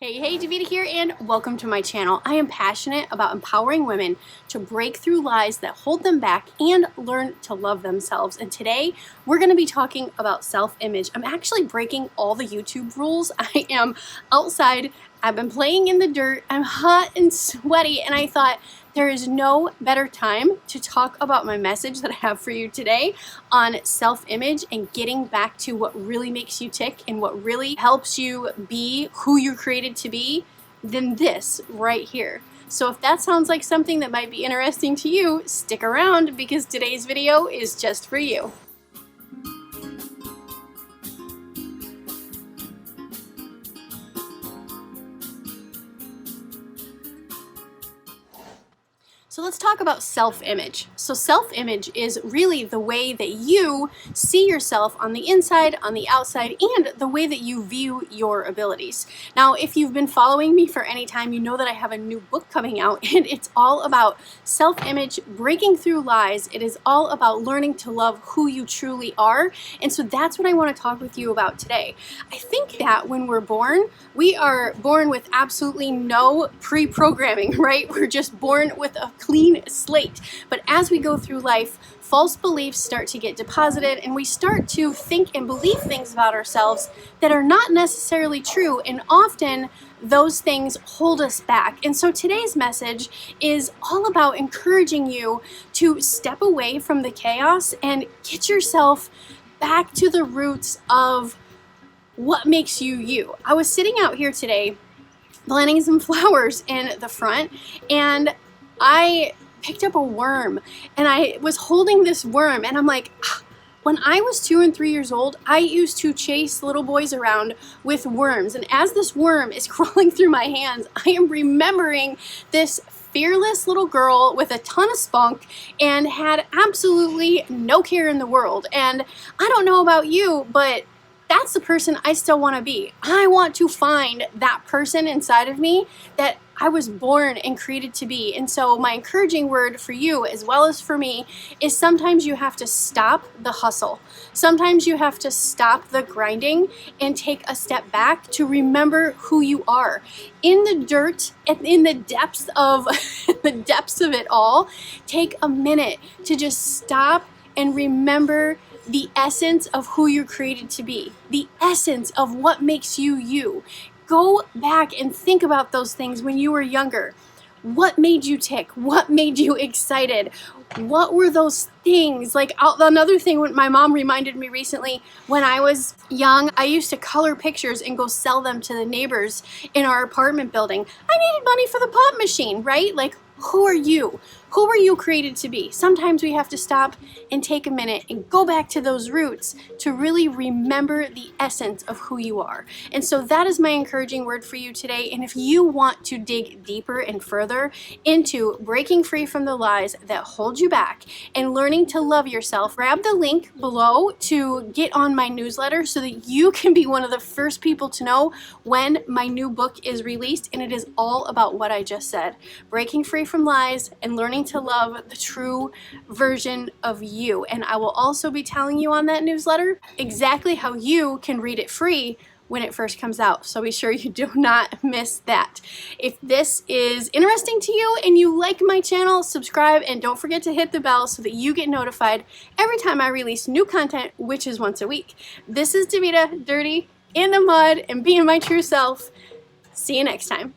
Hey, Daveda here, and welcome to my channel. I am passionate about empowering women to break through lies that hold them back and learn to love themselves. And today, we're going to be talking about self-image. I'm actually breaking all the YouTube rules. I am outside. I've been playing in the dirt. I'm hot and sweaty, and I thought there is no better time to talk about my message that I have for you today on self-image and getting back to what really makes you tick and what really helps you be who you're created to be than this right here. So if that sounds like something that might be interesting to you, stick around because today's video is just for you. So let's talk about self-image. So self-image is really the way that you see yourself on the inside, on the outside, and the way that you view your abilities. Now, if you've been following me for any time, you know that I have a new book coming out, and it's all about self-image, breaking through lies. It is all about learning to love who you truly are. And so that's what I want to talk with you about today. I think that when we're born, we are born with absolutely no pre-programming, right? We're just born with a clean slate. But as we go through life, false beliefs start to get deposited and we start to think and believe things about ourselves that are not necessarily true, and often those things hold us back. And so today's message is all about encouraging you to step away from the chaos and get yourself back to the roots of what makes you you. I was sitting out here today planting some flowers in the front, and I picked up a worm, and I was holding this worm, and I'm like, when I was 2 and 3 years old, I used to chase little boys around with worms. And as this worm is crawling through my hands, I am remembering this fearless little girl with a ton of spunk and had absolutely no care in the world. And I don't know about you, but that's the person I still want to be. I want to find that person inside of me that I was born and created to be. And so my encouraging word for you, as well as for me, is sometimes you have to stop the hustle. Sometimes you have to stop the grinding and take a step back to remember who you are. In the dirt and in the depths of it all, take a minute to just stop and remember the essence of who you're created to be, the essence of what makes you you. Go back and think about those things when you were younger. What made you tick? What made you excited? What were those things? Like another thing, when my mom reminded me recently, when I was young, I used to color pictures and go sell them to the neighbors in our apartment building. I needed money for the pop machine, right? Like, who are you? Who were you created to be? Sometimes we have to stop and take a minute and go back to those roots to really remember the essence of who you are. And so that is my encouraging word for you today. And if you want to dig deeper and further into breaking free from the lies that hold you back and learning to love yourself, grab the link below to get on my newsletter so that you can be one of the first people to know when my new book is released. And it is all about what I just said, breaking free from lies and learning to love the true version of you. And I will also be telling you on that newsletter exactly how you can read it free when it first comes out. So be sure you do not miss that. If this is interesting to you and you like my channel, subscribe and don't forget to hit the bell so that you get notified every time I release new content, which is once a week. This is Daveda, dirty, in the mud, and being my true self. See you next time.